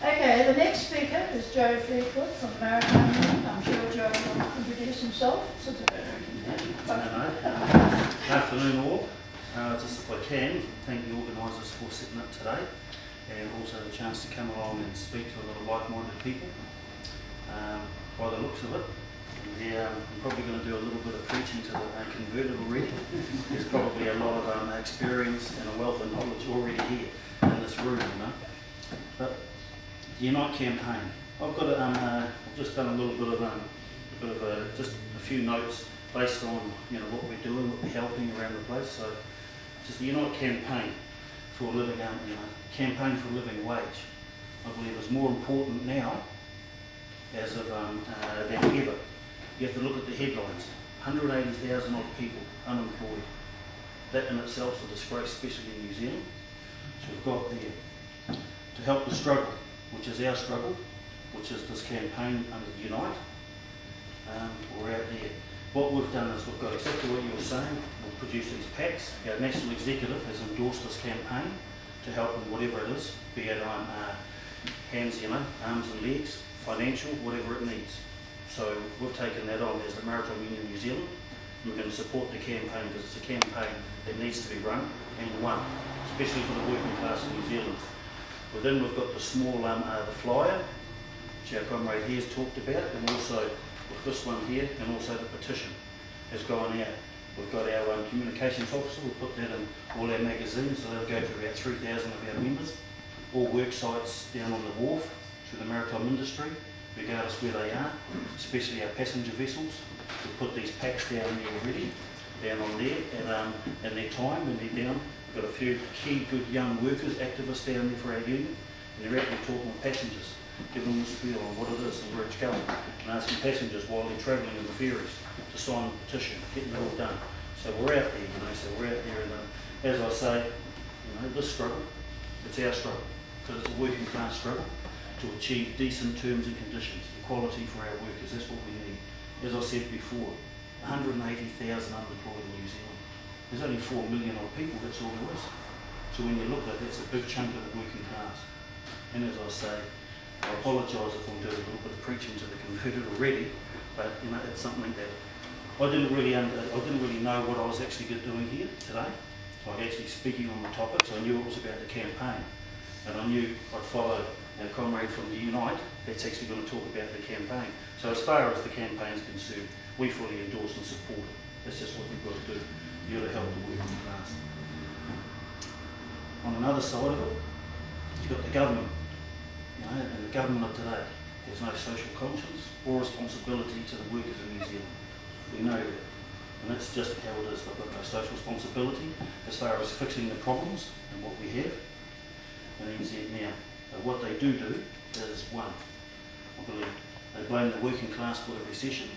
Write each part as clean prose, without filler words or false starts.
Okay, the next speaker is Joe Fleetwood from Maritime Union. I'm sure Joe will introduce himself. Good afternoon all. Just if I can, thank the organisers for setting up today and also the chance to come along and speak to a lot of like-minded people. By the looks of it, I'm probably going to do a little bit of preaching to the converted already. There's probably a lot of experience and a wealth of knowledge already here in this room, you know. But the Unite campaign, I've got I've just done a little bit of just a few notes based on what we're doing, what we're helping around the place. So just the Unite campaign for living, campaign for living wage, I believe is more important now as of than ever. You have to look at the headlines. 180,000 odd people unemployed. That in itself is a disgrace, especially in New Zealand. So we've got there to help the struggle, which is our struggle, which is this campaign under Unite. We're out there. What we've done is we've got exactly what you were saying. We've produced these packs. Our national executive has endorsed this campaign to help in whatever it is, be it on hands, arms and legs, financial, whatever it needs. So we've taken that on as the Maritime Union New Zealand. We're going to support the campaign because it's a campaign that needs to be run and won, especially for the working class in New Zealand. Within we've got the small the flyer, which our comrade here has talked about, and also with this one here, and also the petition has gone out. We've got our communications officer, we've put that in all our magazines, so they'll go to about 3,000 of our members. All work sites down on the wharf through the maritime industry, regardless where they are, especially our passenger vessels. We've put these packs down there already, down on there, and their time when they're down. We've got a few key good young workers, activists down there for our union, and they're out there talking with passengers, giving them the spiel on what it is and where it's going, and asking passengers while they're travelling in the ferries to sign the petition, getting it all done. So we're out there, so we're out there, and as I say, this struggle, it's our struggle, because it's a working class struggle to achieve decent terms and conditions, equality for our workers. That's what we need. As I said before, 180,000 unemployed in New Zealand. There's only 4 million odd people, that's all there is. So when you look at it, that's a big chunk of the working class. And as I say, I apologise if I'm doing a little bit of preaching to the converted already, but it's something that I didn't really know what I was actually doing here today. Like actually speaking on the topic, so I knew it was about the campaign, and I knew I'd follow our comrade from the Unite that's actually going to talk about the campaign. So as far as the campaign is concerned, we fully endorse and support it. That's just what we've got to do. You've got to help the working class. On another side of it, you've got the government. And the government of today has no social conscience or responsibility to the workers of New Zealand. We know that. And that's just how it is. They've got no social responsibility as far as fixing the problems and what we have in NZ now. But what they do is, one, I believe, they blame the working class for the recession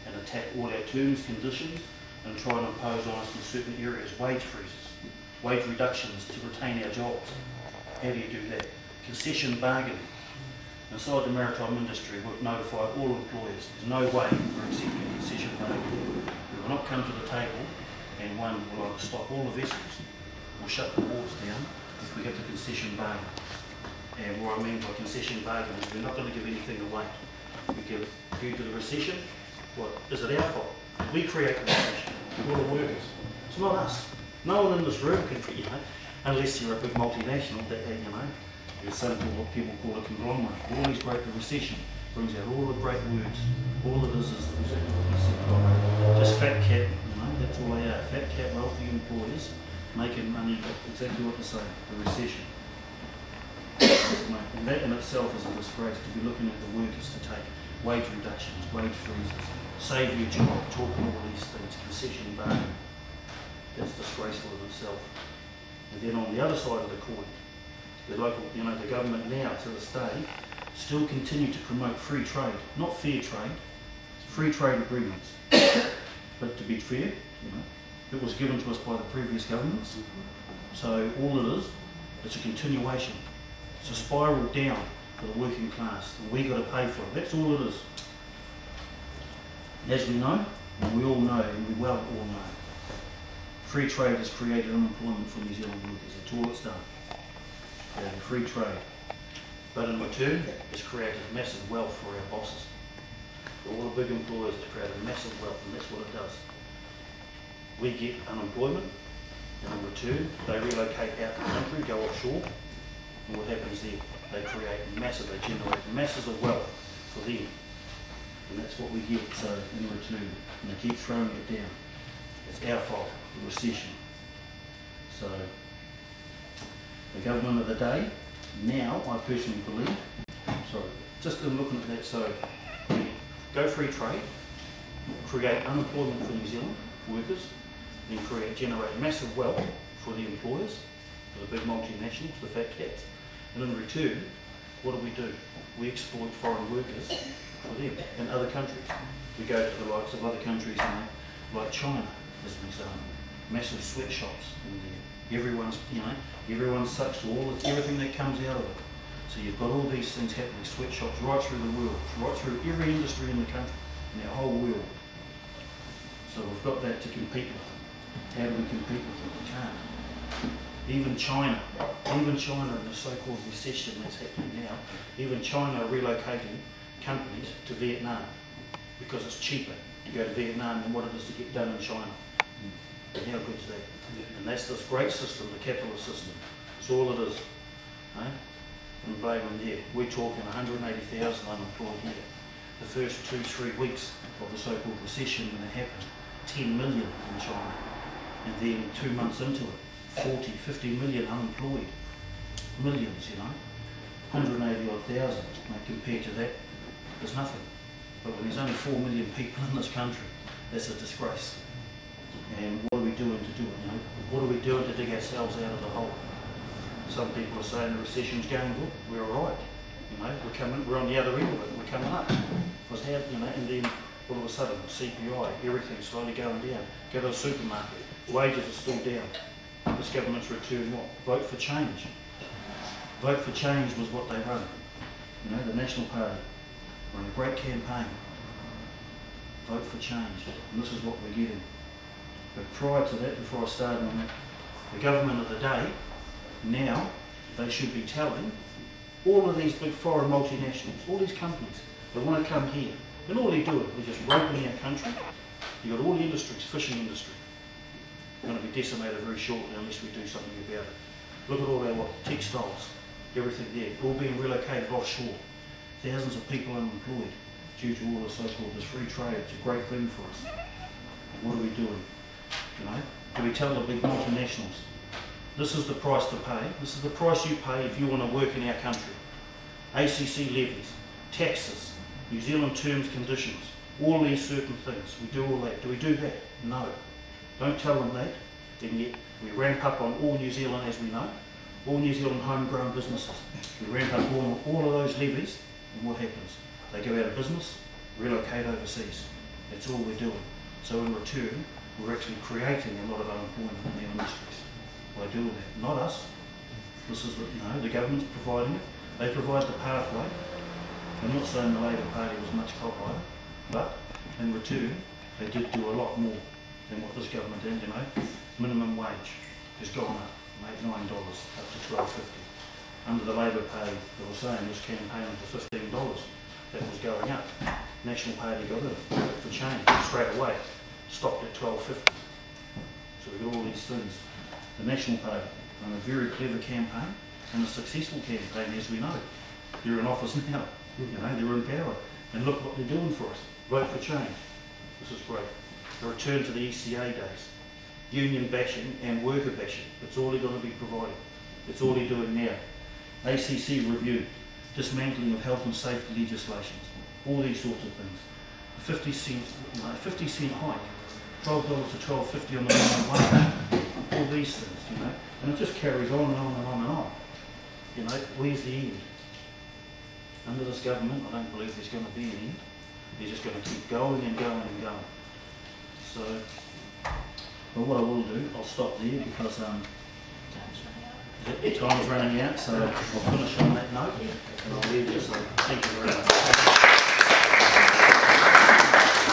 and attack all our terms, conditions, and try and impose on us in certain areas wage freezes, wage reductions to retain our jobs. How do you do that? Concession bargaining. Inside the maritime industry, we've notified all employers there's no way we're accepting concession bargaining. We will not come to the table and one will either stop all the vessels or shut the wharves down if we have the concession bargain. And what I mean by concession bargaining is we're not going to give anything away. We give due to the recession. What is it our fault? We create the recession. We're the workers. It's not us. No one in this room can, unless you're a big multinational that there's something what people call a conglomerate. Always break the recession. Brings out all the great words. All it is the recession. Just fat cat, that's all they are. Fat cat, wealthy employers making money, exactly what to say, the recession. And that in itself is a disgrace to be looking at the workers to take wage reductions, wage freezes, save your job, talking all these things, concession bargaining. That's disgraceful in itself. And then on the other side of the coin, the local, the government now to this day still continue to promote free trade, not fair trade, free trade agreements. But to be fair, it was given to us by the previous governments. So all it is, it's a continuation. It's a spiral down for the working class, and we got to pay for it. That's all it is. As we know, and we all know, and we well all know, free trade has created unemployment for New Zealand workers. That's all it's done. Free trade. But in return, it's created massive wealth for our bosses. For all the big employers, it's created massive wealth, and that's what it does. We get unemployment, and in return, they relocate out the country, go offshore, and what happens there? They generate masses of wealth for them. And that's what we get, so in return, and they keep throwing it down. It's our fault, the recession. So, the government of the day, now, I personally believe, just in looking at that, so we go free trade, create unemployment for New Zealand workers, then generate massive wealth for the employers, for the big multinationals, the fat cats, and in return, what do? We exploit foreign workers for them in other countries. We go to the likes of other countries, like China, as an example, massive sweatshops in there. Everyone's sucks to everything that comes out of it. So you've got all these things happening, sweatshops right through the world, right through every industry in the country, in our whole world. So we've got that to compete with. How do we compete with it? We can't. Even China in the so-called recession that's happening now, even China are relocating companies to Vietnam because it's cheaper to go to Vietnam than what it is to get done in China. And how good is that? And that's this great system, the capitalist system. That's all it is. Eh? And blame them there. We're talking 180,000 unemployed here. The first 2-3 weeks of the so-called recession when it happened, 10 million in China. And then 2 months into it, 40, 50 million unemployed. Millions, 180 odd thousand. Compared to that, there's nothing. But when there's only 4 million people in this country, that's a disgrace. And what are we doing to do it, What are we doing to dig ourselves out of the hole? Some people are saying the recession's going good. We're alright. We're on the other end of it, we're coming up. And then all of a sudden, CPI, everything's slowly going down. Go to the supermarket, wages are still down. This government's returned what? Vote for change. Vote for change was what they run. The National Party run a great campaign. Vote for change. And this is what we're getting. But prior to that, before I started on that, the government of the day, now, they should be telling all of these big foreign multinationals, all these companies, they want to come here. And all they're doing, they're just raping our country. You've got all the industries, fishing industry, going to be decimated very shortly unless we do something about it. Look at all our textiles, everything there, all being relocated offshore. Thousands of people unemployed due to all the so-called this free trade. It's a great thing for us. What are we doing? Do we tell the big multinationals, this is the price to pay, this is the price you pay if you want to work in our country. ACC levies, taxes, New Zealand terms, conditions, all these certain things. We do all that. Do we do that? No. Don't tell them that. And yet we ramp up on all New Zealand, as we know, all New Zealand homegrown businesses. We ramp up all of those levies, and what happens? They go out of business, relocate overseas. That's all we're doing. So in return, we're actually creating a lot of unemployment in the industries by doing that. Not us. This is the government's providing it. They provide the pathway. I'm not saying the Labour Party was much copper, but in return, they did do a lot more than what this government did. Minimum wage has gone up from $8, $9 up to $12.50. Under the Labour Party, they were saying this campaign to $15. That was going up. National Party got it for change straight away. Stopped at $12.50. So we've got all these things. The National Party run a very clever campaign and a successful campaign, as we know. They're in office now. They're in power. And look what they're doing for us. Vote for change. This is great. A return to the ECA days. Union bashing and worker bashing. It's all they're going to be providing. It's all they're doing now. ACC review. Dismantling of health and safety legislations. All these sorts of things. 50 cent hike. $12 to $12.50 on the minimum wage. All these things, and it just carries on and on and on and on. Where's the end? Under this government, I don't believe there's going to be an end. They're just going to keep going and going and going. So, but what I will do, I'll stop there because time's running out, so I'll finish on that note and I'll leave you. So, thank you very much.